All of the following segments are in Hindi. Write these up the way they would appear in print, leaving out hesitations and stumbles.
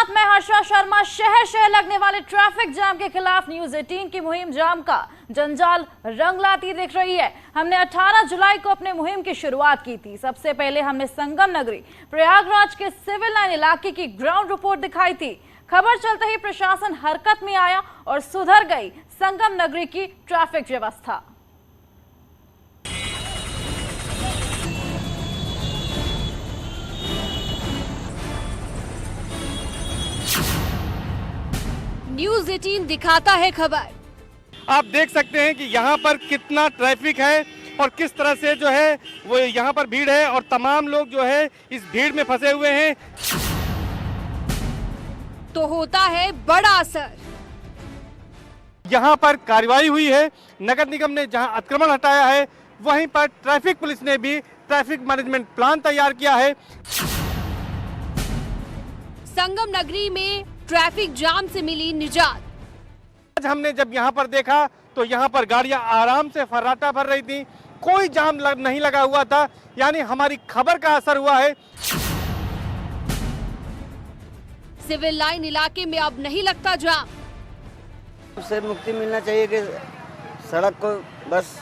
साथ मैं हर्षा शर्मा। शहर शहर लगने वाले ट्रैफिक जाम के खिलाफ न्यूज 18 की मुहिम जाम का जंजाल रंग लाती दिख रही है। हमने 18 जुलाई को अपने मुहिम की शुरुआत की थी। सबसे पहले हमने संगम नगरी प्रयागराज के सिविल लाइन इलाके की ग्राउंड रिपोर्ट दिखाई थी। खबर चलते ही प्रशासन हरकत में आया और सुधर गई संगम नगरी की ट्रैफिक व्यवस्था। न्यूज 18 दिखाता है खबर। आप देख सकते हैं कि यहाँ पर कितना ट्रैफिक है और किस तरह से जो है वो यहाँ पर भीड़ है और तमाम लोग जो है इस भीड़ में फंसे हुए हैं। तो होता है बड़ा असर। यहाँ पर कार्रवाई हुई है। नगर निगम ने जहाँ अतिक्रमण हटाया है वहीं पर ट्रैफिक पुलिस ने भी ट्रैफिक मैनेजमेंट प्लान तैयार किया है। संगम नगरी में ट्रैफिक जाम से मिली निजात। आज हमने जब यहाँ पर देखा तो यहाँ पर गाड़ियां आराम से फर्राटा भर रही थी, कोई जाम नहीं लगा हुआ था, यानी हमारी खबर का असर हुआ है। सिविल लाइन इलाके में अब नहीं लगता जाम। उससे मुक्ति मिलना चाहिए कि सड़क को बस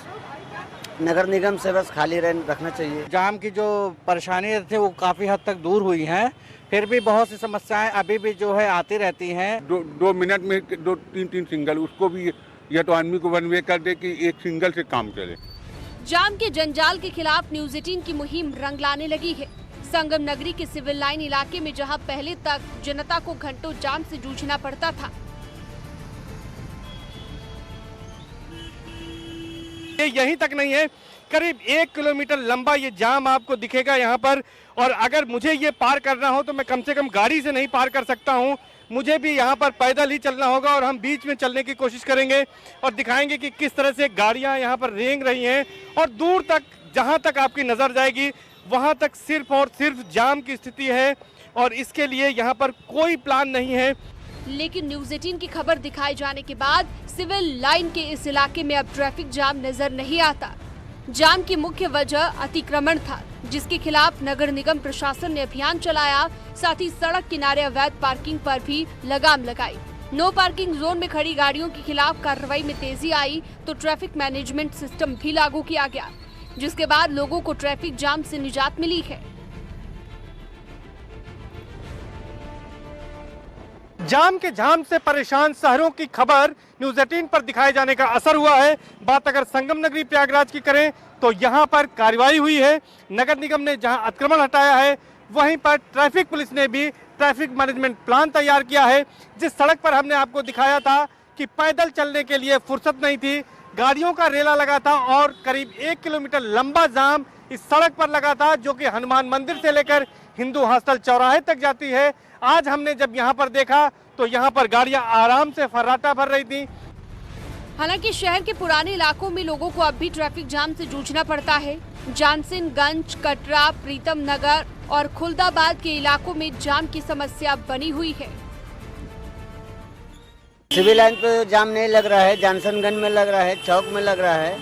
नगर निगम से बस खाली रखना चाहिए। जाम की जो परेशानी थी वो काफ़ी हद तक दूर हुई हैं, फिर भी बहुत सी समस्याएं अभी भी जो है आती रहती हैं। दो मिनट में दो तीन सिंगल, उसको भी या तो आदमी को वन वे कर दे कि एक सिंगल से काम चले। जाम के जंजाल के खिलाफ न्यूज 18 की मुहिम रंग लाने लगी है। संगम नगरी के सिविल लाइन इलाके में जहां पहले तक जनता को घंटों जाम से जूझना पड़ता था, ये यहीं तक नहीं है, करीब 1 किलोमीटर लंबा ये जाम आपको दिखेगा यहाँ पर। और अगर मुझे ये पार करना हो तो मैं कम से कम गाड़ी से नहीं पार कर सकता हूँ, मुझे भी यहाँ पर पैदल ही चलना होगा। और हम बीच में चलने की कोशिश करेंगे और दिखाएंगे कि किस तरह से गाड़ियाँ यहाँ पर रेंग रही हैं और दूर तक जहाँ तक आपकी नज़र जाएगी वहाँ तक सिर्फ और सिर्फ जाम की स्थिति है और इसके लिए यहाँ पर कोई प्लान नहीं है। लेकिन न्यूज 18 की खबर दिखाए जाने के बाद सिविल लाइन के इस इलाके में अब ट्रैफिक जाम नजर नहीं आता। जाम की मुख्य वजह अतिक्रमण था, जिसके खिलाफ नगर निगम प्रशासन ने अभियान चलाया। साथ ही सड़क किनारे अवैध पार्किंग पर भी लगाम लगाई। नो पार्किंग जोन में खड़ी गाड़ियों के खिलाफ कार्रवाई में तेजी आई तो ट्रैफिक मैनेजमेंट सिस्टम भी लागू किया गया, जिसके बाद लोगों को ट्रैफिक जाम से निजात मिली है। जाम के जाम से परेशान शहरों की खबर न्यूज 18 पर दिखाए जाने का असर हुआ है। बात अगर संगम नगरी प्रयागराज की करें तो यहाँ पर कार्रवाई हुई है। नगर निगम ने जहाँ अतिक्रमण हटाया है वहीं पर ट्रैफिक पुलिस ने भी ट्रैफिक मैनेजमेंट प्लान तैयार किया है। जिस सड़क पर हमने आपको दिखाया था कि पैदल चलने के लिए फुर्सत नहीं थी, गाड़ियों का रेला लगा था और करीब 1 किलोमीटर लंबा जाम इस सड़क पर लगा था, जो कि हनुमान मंदिर से लेकर हिंदू हॉस्टल चौराहे तक जाती है। आज हमने जब यहाँ पर देखा तो यहाँ पर गाड़ियाँ आराम से फर्राटा भर रही थी। हालांकि शहर के पुराने इलाकों में लोगों को अब भी ट्रैफिक जाम से जूझना पड़ता है। जानसिनगंज, कटरा, प्रीतम नगर और खुलदाबाद के इलाकों में जाम की समस्या बनी हुई है। सिविल लाइन पे जाम नहीं लग रहा है, जानसनगंज में लग रहा है, चौक में लग रहा है,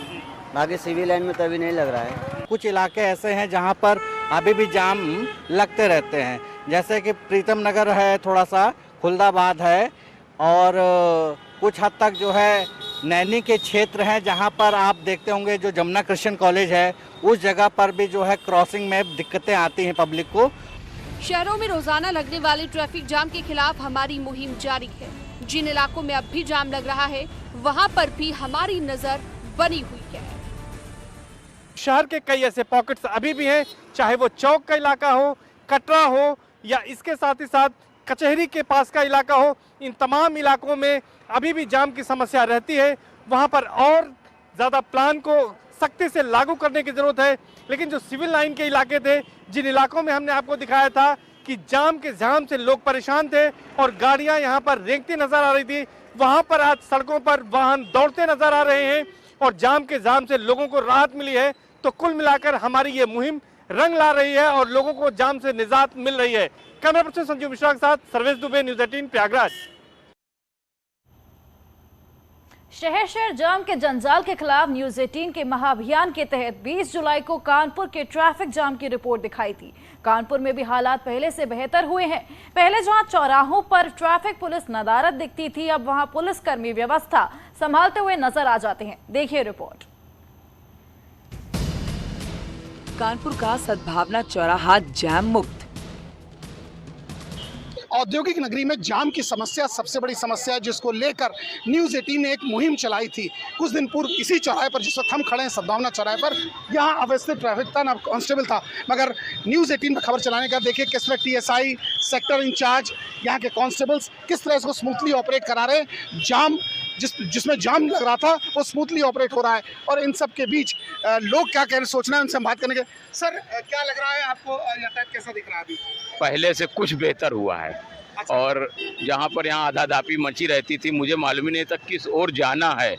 बाकी सिविल लाइन में तो अभी नहीं लग रहा है। कुछ इलाके ऐसे हैं जहां पर अभी भी जाम लगते रहते हैं, जैसे कि प्रीतम नगर है, थोड़ा सा खुलदाबाद है और कुछ हद तक जो है नैनी के क्षेत्र हैं, जहां पर आप देखते होंगे जो जमुना क्रिश्चियन कॉलेज है उस जगह पर भी जो है क्रॉसिंग में दिक्कतें आती हैं पब्लिक को। शहरों में रोजाना लगने वाले ट्रैफिक जाम के खिलाफ हमारी मुहिम जारी है। जिन इलाकों में अब भी जाम लग रहा है वहां पर भी हमारी नजर बनी हुई है। शहर के कई ऐसे पॉकेट्स अभी भी हैं, चाहे वो चौक का इलाका हो, कटरा हो या इसके साथ ही साथ कचहरी के पास का इलाका हो, इन तमाम इलाकों में अभी भी जाम की समस्या रहती है। वहां पर और ज़्यादा प्लान को सख्ती से लागू करने की ज़रूरत है। लेकिन जो सिविल लाइन के इलाके थे, जिन इलाकों में हमने आपको दिखाया था कि जाम के जाम से लोग परेशान थे और गाड़ियां यहां पर रेंगती नजर आ रही थी, वहां पर आज सड़कों पर वाहन दौड़ते नजर आ रहे हैं और जाम के जाम से लोगों को राहत मिली है। तो कुल मिलाकर हमारी ये मुहिम रंग ला रही है और लोगों को जाम से निजात मिल रही है। कैमरा पर्सन संजीव मिश्रा के साथ सर्वेश दुबे, न्यूज 18 प्रयागराज। शहर जाम के जंजाल के खिलाफ न्यूज 18 के महाअभियान के तहत 20 जुलाई को कानपुर के ट्रैफिक जाम की रिपोर्ट दिखाई थी। कानपुर में भी हालात पहले से बेहतर हुए हैं। पहले जहां चौराहों पर ट्रैफिक पुलिस नदारद दिखती थी, अब वहां पुलिसकर्मी व्यवस्था संभालते हुए नजर आ जाते हैं। देखिए रिपोर्ट। कानपुर का सद्भावना चौराहा जैम मुक्त। औद्योगिक नगरी में जाम की समस्या सबसे बड़ी समस्या है, जिसको लेकर न्यूज़ 18 ने एक मुहिम चलाई थी। कुछ दिन पूर्व इसी चौराहे पर, जिस वक्त हम खड़े हैं सद्भावना चौराहे पर, यहाँ अवस्थित ट्रैफिक था, ना कांस्टेबल था, मगर न्यूज़ 18 में खबर चलाने का देखिए किस तरह TSI, सेक्टर इंचार्ज, यहाँ के कांस्टेबल्स किस तरह इसको स्मूथली ऑपरेट करा रहे हैं। जाम जिसमें जाम लग रहा था वो स्मूथली ऑपरेट हो रहा है। और इन सब के बीच लोग क्या कह रहे, सोचना है उनसे हम बात करने के। सर, क्या लग रहा है आपको, यातायात कैसा दिख रहा है अभी? पहले से कुछ बेहतर हुआ है। अच्छा। और जहाँ पर यहाँ आधा-दापी मची रहती थी, मुझे मालूम ही नहीं था किस ओर जाना है।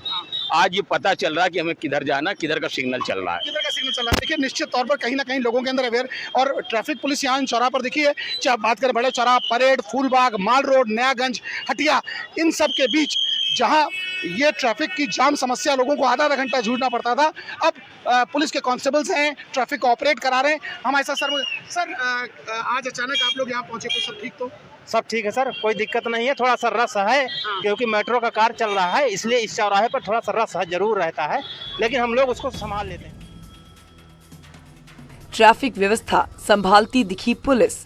आज ये पता चल रहा है कि हमें किधर जाना, किधर का सिग्नल चल रहा है। किधर का सिग्नल चल रहा है। देखिए, निश्चित तौर पर कहीं ना कहीं लोगों के अंदर अवेयर, और ट्रैफिक पुलिस यहाँ इन चौराहा पर देखिए, चाहे बात करें बड़े चौराहा, परेड, फूलबाग, माल रोड, नयागंज, हटिया, इन सब के बीच जहाँ ये ट्रैफिक की जाम समस्या लोगों को आधा घंटा जूझना पड़ता था, अब पुलिस के कांस्टेबल्स हैं, ट्रैफिक को ऑपरेट करा रहे हैं। हमारे साथ सर आज अचानक आप लोग यहाँ पहुँचे, तो सब ठीक? तो सब ठीक है सर, कोई दिक्कत नहीं है। थोड़ा सा रस है क्योंकि मेट्रो का कार्य चल रहा है, इसलिए इस चौराहे पर थोड़ा सा रस जरूर रहता है, लेकिन हम लोग उसको संभाल लेते हैं। ट्रैफिक व्यवस्था संभालती दिखी पुलिस।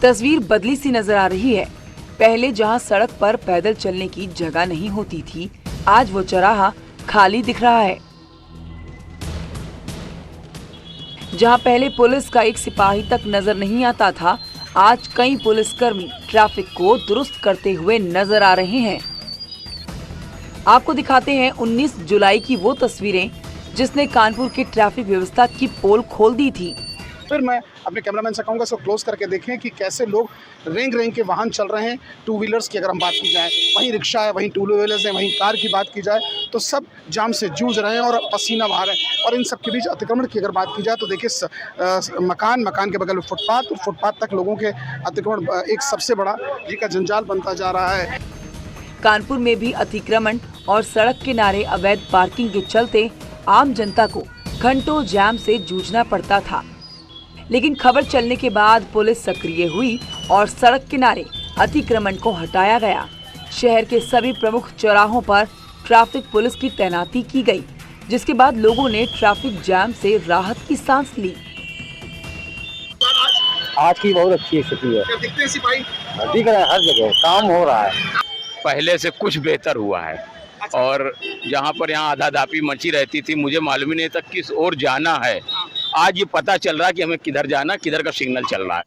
तस्वीर बदली सी नजर आ रही है। पहले जहां सड़क पर पैदल चलने की जगह नहीं होती थी, आज वो चौराहा खाली दिख रहा है। जहां पहले पुलिस का एक सिपाही तक नजर नहीं आता था, आज कई पुलिसकर्मी ट्रैफिक को दुरुस्त करते हुए नजर आ रहे हैं। आपको दिखाते हैं 19 जुलाई की वो तस्वीरें जिसने कानपुर की ट्रैफिक व्यवस्था की पोल खोल दी थी। फिर मैं अपने कैमरामैन से कहूँगा इसको क्लोज करके देखें कि कैसे लोग रेंग के वाहन चल रहे हैं। टू व्हीलर्स की अगर हम बात की जाए, वहीं रिक्शा है, वहीं टू व्हीलर्स है, वहीं कार की बात की जाए, तो सब जाम से जूझ रहे हैं और पसीना बहा रहे हैं। और इन सब के बीच अतिक्रमण की अगर बात की जाए तो देखिए, मकान के बगल में फुटपाथ, और फुटपाथ तक लोगों के अतिक्रमण एक सबसे बड़ा जी का जंजाल बनता जा रहा है। कानपुर में भी अतिक्रमण और सड़क किनारे अवैध पार्किंग के चलते आम जनता को घंटों जाम से जूझना पड़ता था, लेकिन खबर चलने के बाद पुलिस सक्रिय हुई और सड़क किनारे अतिक्रमण को हटाया गया। शहर के सभी प्रमुख चौराहों पर ट्रैफिक पुलिस की तैनाती की गई, जिसके बाद लोगों ने ट्रैफिक जाम से राहत की सांस ली। आज की बहुत अच्छी स्थिति है। क्या दिखते हैं सिपाही? दिख रहा है, हर जगह काम हो रहा है। पहले से कुछ बेहतर हुआ है। और जहाँ पर यहाँ आधा-दापी मची रहती थी, मुझे मालूम ही नहीं था किस ओर जाना है। आज ये पता चल रहा है कि हमें किधर जाना, किधर का सिग्नल चल रहा है।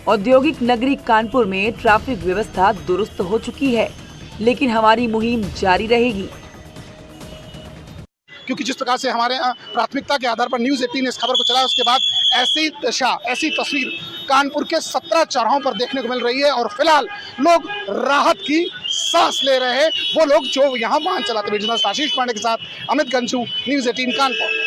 औद्योगिक नगरी कानपुर में ट्रैफिक व्यवस्था दुरुस्त हो चुकी है, लेकिन हमारी मुहिम जारी रहेगी। क्योंकि जिस प्रकार से हमारे प्राथमिकता के आधार पर न्यूज़ 18 ने इस खबर को चलाया, उसके बाद ऐसी दशा, ऐसी तस्वीर कानपुर के 17 चौराहों पर देखने को मिल रही है। और फिलहाल लोग राहत की सांस ले रहे हैं, वो लोग जो यहाँ वाहन चलाते हैं। जर्नलिस्ट आशीष पांडे के साथ अमित गंजू, न्यूज़ 18 कानपुर।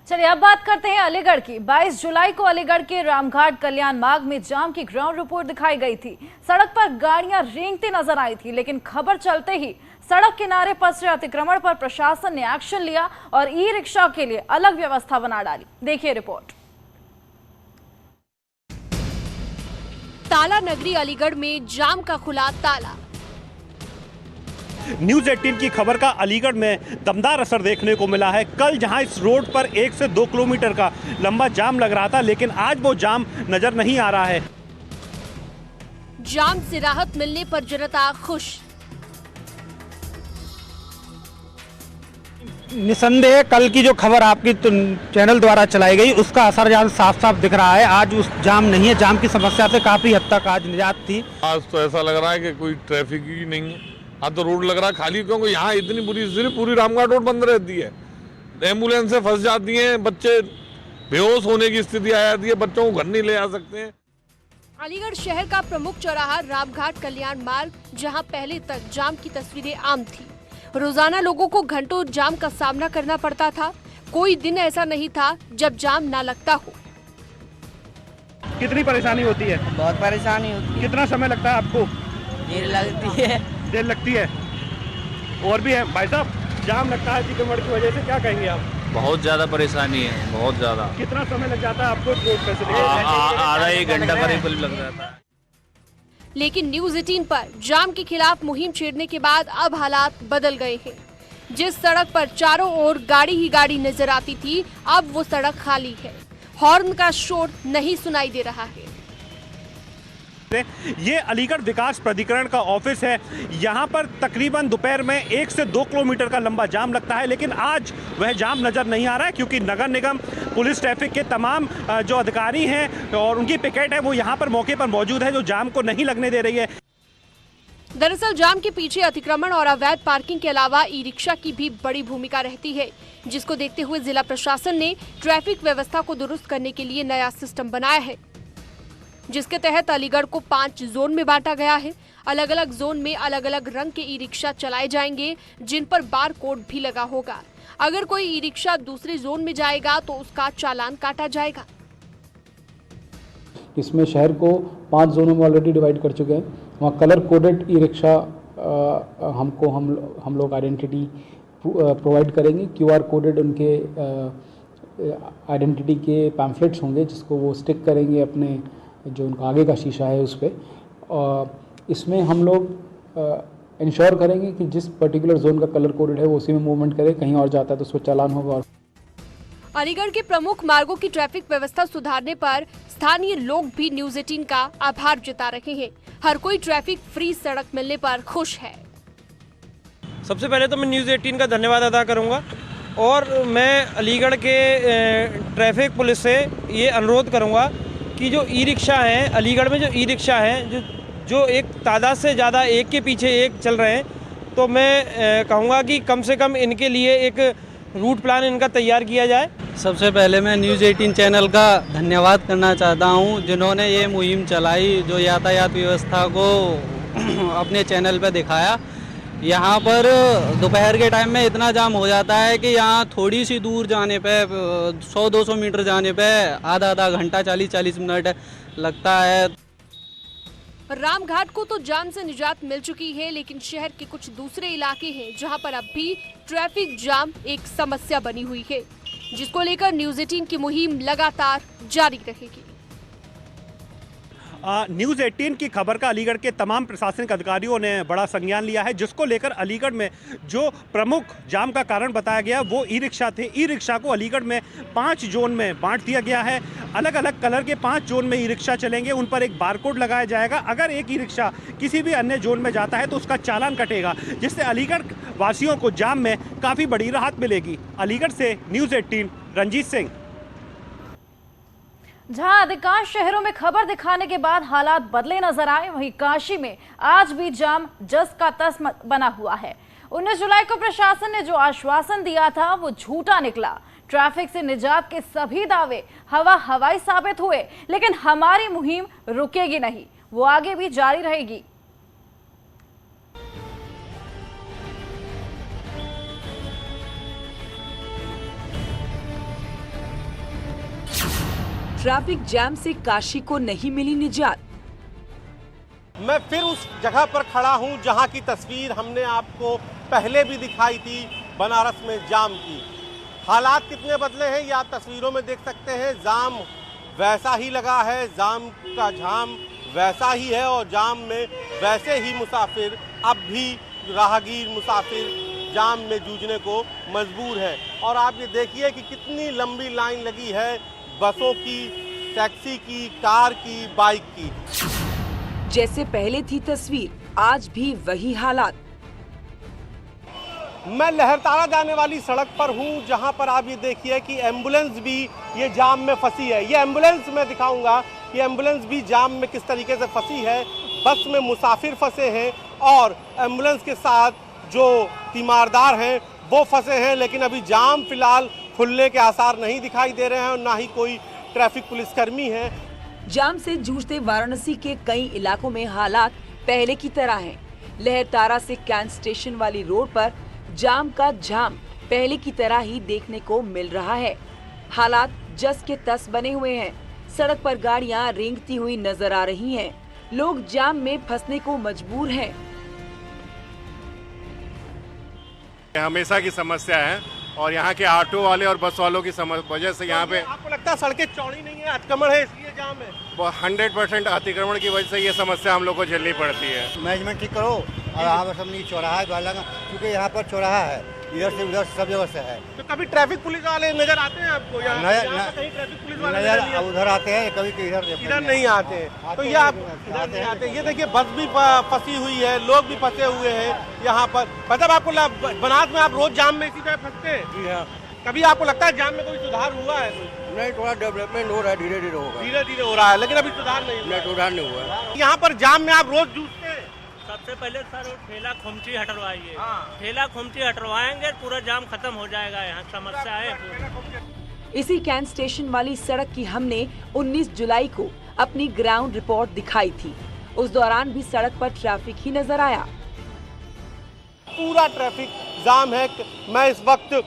चलिए अब बात करते हैं अलीगढ़ की। 22 जुलाई को अलीगढ़ के रामघाट कल्याण मार्ग में जाम की ग्राउंड रिपोर्ट दिखाई गई थी। सड़क पर गाड़ियां रेंगती नजर आई थी, लेकिन खबर चलते ही सड़क किनारे पसरे अतिक्रमण पर प्रशासन ने एक्शन लिया और ई-रिक्शा के लिए अलग व्यवस्था बना डाली। देखिए रिपोर्ट। ताला नगरी अलीगढ़ में जाम का खुला ताला। न्यूज़ 18 की खबर का अलीगढ़ में दमदार असर देखने को मिला है। कल जहां इस रोड पर 1 से 2 किलोमीटर का लंबा जाम लग रहा था, लेकिन आज वो जाम नजर नहीं आ रहा है। जाम से राहत मिलने पर जनता खुश। निसंदेह कल की जो खबर आपकी चैनल द्वारा चलाई गई, उसका असर यहाँ साफ साफ दिख रहा है। आज उस जाम नहीं है, जाम की समस्या से काफी हद तक आज निजात थी। आज तो ऐसा लग रहा है कि कोई ट्रैफिक ही नहीं है। आज तो रोड लग रहा है खाली, क्योंकि यहाँ इतनी बुरी स्थिति, पूरी रामघाट रोड बंद रहती है, एम्बुलेंस से फंस जाती हैं, बच्चे बेहोश होने की स्थिति आ जाती है, बच्चों को घर नहीं ले आ सकते हैं। अलीगढ़ शहर का प्रमुख चौराहा रामघाट कल्याण मार्ग, जहां पहले तक जाम की तस्वीरें आम थी, रोजाना लोगों को घंटों जाम का सामना करना पड़ता था। कोई दिन ऐसा नहीं था जब जाम ना लगता हो। कितनी परेशानी होती है? बहुत परेशानी होती है। कितना समय लगता है आपको? देर लगती है। देर लगती है। और भी है भाई साहब, जाम लगता है अतिक्रमण की वजह से, क्या कहेंगे आप? बहुत ज़्यादा परेशानी है, बहुत ज़्यादा। कितना समय लग जाता है आपको रोड पे से? आधा 1 घंटा करीब लग जाता है। लेकिन न्यूज़ 18 पर जाम के खिलाफ मुहिम छेड़ने के बाद अब हालात बदल गए हैं। जिस सड़क पर चारों ओर गाड़ी ही गाड़ी नजर आती थी, अब वो सड़क खाली है। हॉर्न का शोर नहीं सुनाई दे रहा है। ये अलीगढ़ विकास प्राधिकरण का ऑफिस है। यहाँ पर तकरीबन दोपहर में 1 से 2 किलोमीटर का लंबा जाम लगता है, लेकिन आज वह जाम नजर नहीं आ रहा है क्योंकि नगर निगम, पुलिस, ट्रैफिक के तमाम जो अधिकारी हैं और उनकी पिकेट है वो यहाँ पर मौके पर मौजूद है, जो जाम को नहीं लगने दे रही है। दरअसल जाम के पीछे अतिक्रमण और अवैध पार्किंग के अलावा ई रिक्शा की भी बड़ी भूमिका रहती है, जिसको देखते हुए जिला प्रशासन ने ट्रैफिक व्यवस्था को दुरुस्त करने के लिए नया सिस्टम बनाया है, जिसके तहत अलीगढ़ को 5 जोन में बांटा गया है। अलग अलग जोन में अलग अलग रंग के ई रिक्शा चलाए जाएंगे, जिन पर बार कोड भी लगा होगा। अगर कोई ई रिक्शा दूसरे जोन में जाएगा तो उसका चालान काटा जाएगा। इसमें शहर को 5 जोनों में ऑलरेडी डिवाइड कर चुके हैं। वहाँ कलर कोडेड ई रिक्शा हम लोग आइडेंटिटी प्रोवाइड करेंगे। QR कोडेड उनके आइडेंटिटी के पैम्फलेट्स होंगे, जिसको वो स्टिक करेंगे अपने जो उनका आगे का शीशा है उस पर। इसमें हम लोग इंश्योर करेंगे कि जिस पर्टिकुलर जोन का कलर कोडेड है वो उसी में मूवमेंट करे, कहीं और जाता है तो उसको चालान होगा। और अलीगढ़ के प्रमुख मार्गों की ट्रैफिक व्यवस्था सुधारने पर स्थानीय लोग भी न्यूज़ 18 का आभार जता रहे हैं। हर कोई ट्रैफिक फ्री सड़क मिलने पर खुश है। सबसे पहले तो मैं न्यूज़ 18 का धन्यवाद अदा करूंगा और मैं अलीगढ़ के ट्रैफिक पुलिस से ये अनुरोध करूंगा कि जो ई रिक्शा हैं, अलीगढ़ में जो ई रिक्शा हैं जो एक तादाद से ज़्यादा एक के पीछे एक चल रहे हैं, तो मैं कहूँगा कि कम से कम इनके लिए एक रूट प्लान इनका तैयार किया जाए। सबसे पहले मैं न्यूज़ 18 चैनल का धन्यवाद करना चाहता हूं, जिन्होंने ये मुहिम चलाई, जो यातायात व्यवस्था को अपने चैनल पर दिखाया। यहाँ पर दोपहर के टाइम में इतना जाम हो जाता है कि यहाँ थोड़ी सी दूर जाने पे 100-200 मीटर जाने पे आधा घंटा 40-40 मिनट लगता है। रामघाट को तो जाम से निजात मिल चुकी है, लेकिन शहर के कुछ दूसरे इलाके हैं जहां पर अब भी ट्रैफिक जाम एक समस्या बनी हुई है, जिसको लेकर न्यूज़ 18 की मुहिम लगातार जारी रहेगी। न्यूज़ 18 की खबर का अलीगढ़ के तमाम प्रशासनिक अधिकारियों ने बड़ा संज्ञान लिया है, जिसको लेकर अलीगढ़ में जो प्रमुख जाम का कारण बताया गया वो ई रिक्शा थे। ई रिक्शा को अलीगढ़ में 5 जोन में बांट दिया गया है। अलग अलग कलर के 5 जोन में ई रिक्शा चलेंगे, उन पर एक बारकोड लगाया जाएगा। अगर एक ई रिक्शा किसी भी अन्य जोन में जाता है तो उसका चालान कटेगा, जिससे अलीगढ़ वासियों को जाम में काफ़ी बड़ी राहत मिलेगी। अलीगढ़ से न्यूज़ 18 रंजीत सिंह। जहां अधिकांश शहरों में खबर दिखाने के बाद हालात बदले नजर आए, वहीं काशी में आज भी जाम जस का तस बना हुआ है। 19 जुलाई को प्रशासन ने जो आश्वासन दिया था वो झूठा निकला। ट्रैफिक से निजात के सभी दावे हवाई साबित हुए, लेकिन हमारी मुहिम रुकेगी नहीं, वो आगे भी जारी रहेगी। ट्रैफिक जैम से काशी को नहीं मिली निजात। मैं फिर उस जगह पर खड़ा हूं जहां की तस्वीर हमने आपको पहले भी दिखाई थी, बनारस में जाम की। हालात कितने बदले हैं ये आप तस्वीरों में देख सकते हैं। जाम वैसा ही लगा है, जाम का जाम वैसा ही है और जाम में वैसे ही मुसाफिर, अब भी राहगीर मुसाफिर जाम में जूझने को मजबूर है। और आप ये देखिए कि कितनी लंबी लाइन लगी है बसों की, टैक्सी की, कार की, बाइक की। जैसे पहले थी तस्वीर, आज भी वही हालात। मैं लहरतारा जाने वाली सड़क पर हूं, जहां पर आप ये देखिए कि एम्बुलेंस भी ये जाम में फंसी है। ये एम्बुलेंस मैं दिखाऊंगा कि एम्बुलेंस भी जाम में किस तरीके से फंसी है। बस में मुसाफिर फंसे हैं और एम्बुलेंस के साथ जो तीमारदार हैं वो फंसे हैं, लेकिन अभी जाम फिलहाल खुलने के आसार नहीं दिखाई दे रहे हैं और ना ही कोई ट्रैफिक पुलिसकर्मी है। जाम से जूझते वाराणसी के कई इलाकों में हालात पहले की तरह हैं। लहरतारा से कैंट स्टेशन वाली रोड पर जाम का जाम पहले की तरह ही देखने को मिल रहा है। हालात जस के तस बने हुए हैं। सड़क पर गाड़ियां रेंगती हुई नजर आ रही हैं। लोग जाम में फंसने को मजबूर हैं। हमेशा की समस्या है और यहाँ के ऑटो वाले और बस वालों की वजह से यहाँ पे आपको लगता है सड़कें चौड़ी नहीं है, अतिक्रमण है, इसलिए जाम है? 100% अतिक्रमण की वजह से ये समस्या हम लोग को झेलनी पड़ती है। मैनेजमेंट ठीक करो और यहाँ पर सब चौराहा है, क्योंकि यहाँ पर चौराहा है, इधर से उधर सब जगह से है। तो कभी ट्रैफिक पुलिस वाले नजर आते हैं आपको? कहीं ट्रैफिक पुलिस वाले नजर उधर आते हैं, कभी इधर नहीं आते हैं। तो ये आप इधर नहीं आते। ये देखिए बस भी फंसी हुई है, लोग भी फंसे हुए हैं यहाँ पर। मतलब आपको बनास में आप रोज जाम में इसी तरह फंसते हैं? जी हाँ। कभी आपको लगता है जाम में कोई सुधार हुआ है? नहीं, थोड़ा डेवलपमेंट हो रहा है, धीरे धीरे होगा। धीरे धीरे हो रहा है, लेकिन अभी सुधार नहीं हुआ है। यहाँ पर जाम में आप रोज जूझते हैं? सबसे पहले सर ठेला खुमची हटवाइए। ठेला खुमची हटवाएंगे पूरा जाम खत्म हो जाएगा। यहाँ समस्या है। इसी कैंट स्टेशन वाली सड़क की हमने 19 जुलाई को अपनी ग्राउंड रिपोर्ट दिखाई थी। उस दौरान भी सड़क पर ट्रैफिक ही नजर आया। पूरा ट्रैफिक जाम है। मैं इस वक्त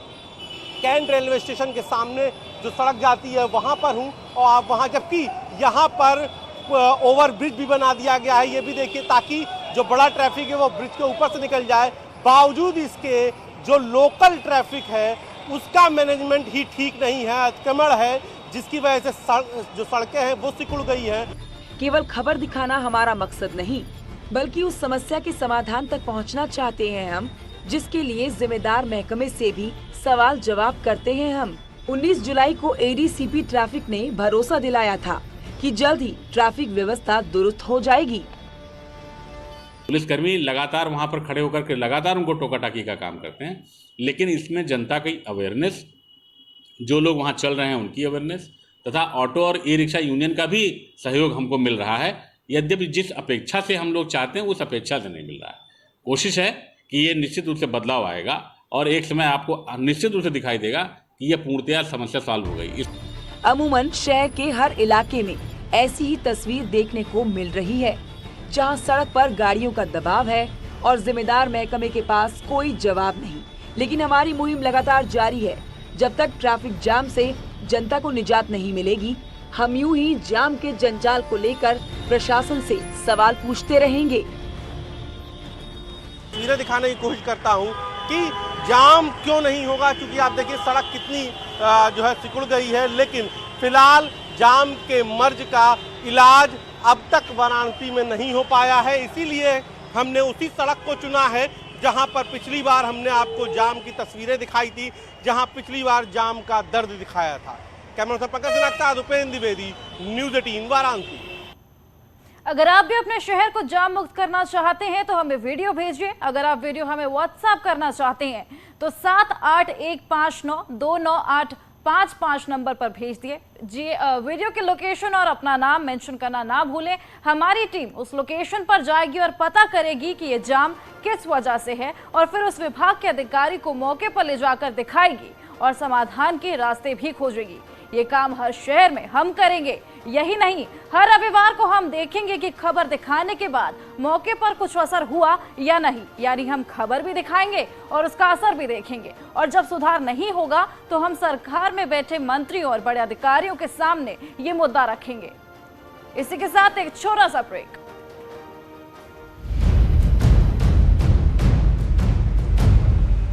कैंट रेलवे स्टेशन के सामने जो सड़क जाती है वहाँ पर हूँ और आप वहाँ, जबकि यहाँ पर ओवर ब्रिज भी बना दिया गया है। ये भी देखिए ताकि जो बड़ा ट्रैफिक है वो ब्रिज के ऊपर से निकल जाए। बावजूद इसके जो लोकल ट्रैफिक है उसका मैनेजमेंट ही ठीक नहीं है, अतिक्रमण है, जिसकी वजह से जो सड़कें हैं वो सिकुड़ गई हैं। केवल खबर दिखाना हमारा मकसद नहीं, बल्कि उस समस्या के समाधान तक पहुंचना चाहते हैं हम, जिसके लिए जिम्मेदार महकमे से भी सवाल जवाब करते हैं हम। 19 जुलाई को एडीसीपी ट्रैफिक ने भरोसा दिलाया था कि जल्द ही ट्रैफिक व्यवस्था दुरुस्त हो जाएगी। पुलिसकर्मी लगातार वहां पर खड़े होकर के लगातार उनको टोका टाकी का काम करते हैं, लेकिन इसमें जनता की अवेयरनेस, जो लोग वहां चल रहे हैं उनकी अवेयरनेस तथा ऑटो और ई रिक्शा यूनियन का भी सहयोग हमको मिल रहा है। यद्यपि जिस अपेक्षा से हम लोग चाहते हैं उस अपेक्षा से नहीं मिल रहा है। कोशिश है कि ये निश्चित रूप से बदलाव आएगा और एक समय आपको निश्चित रूप से दिखाई देगा कि यह पूर्णतया समस्या सॉल्व हो गई। अमूमन शहर के हर इलाके में ऐसी ही तस्वीर देखने को मिल रही है, जहां सड़क पर गाड़ियों का दबाव है और जिम्मेदार महकमे के पास कोई जवाब नहीं। लेकिन हमारी मुहिम लगातार जारी है। जब तक ट्रैफिक जाम से जनता को निजात नहीं मिलेगी, हम यूं ही जाम के जंजाल को लेकर प्रशासन से सवाल पूछते रहेंगे। तस्वीरें दिखाने की कोशिश करता हूँ कि जाम क्यों नहीं होगा, क्योंकि आप देखिए सड़क कितनी जो है सिकुड़ गई है। लेकिन फिलहाल जाम के मर्ज का इलाज अब तक वाराणसी में नहीं हो पाया है। इसीलिए हमने उसी सड़क को चुना है जहां पर पिछली बार हमने आपको जाम की तस्वीरें दिखाई थी, जहां पिछली बार जाम का दर्द दिखाया था। कैमरा पर्सन पंकज सिन्हा के साथ उपेंद्र द्विवेदी, न्यूज़ 18 वाराणसी। अगर आप भी अपने शहर को जाम मुक्त करना चाहते हैं तो हमें वीडियो भेजिए। अगर आप वीडियो हमें व्हाट्सएप करना चाहते हैं तो 7815929855 नंबर पर भेज दिए जी। वीडियो के लोकेशन और अपना नाम मेंशन करना ना भूलें। हमारी टीम उस लोकेशन पर जाएगी और पता करेगी कि ये जाम किस वजह से है और फिर उस विभाग के अधिकारी को मौके पर ले जाकर दिखाएगी और समाधान के रास्ते भी खोजेगी। ये काम हर शहर में हम करेंगे। यही नहीं, हर रविवार को हम देखेंगे कि खबर दिखाने के बाद मौके पर कुछ असर हुआ या नहीं। यानी हम खबर भी दिखाएंगे और उसका असर भी देखेंगे। और जब सुधार नहीं होगा तो हम सरकार में बैठे मंत्रियों और बड़े अधिकारियों के सामने ये मुद्दा रखेंगे। इसी के साथ एक छोटा सा ब्रेक।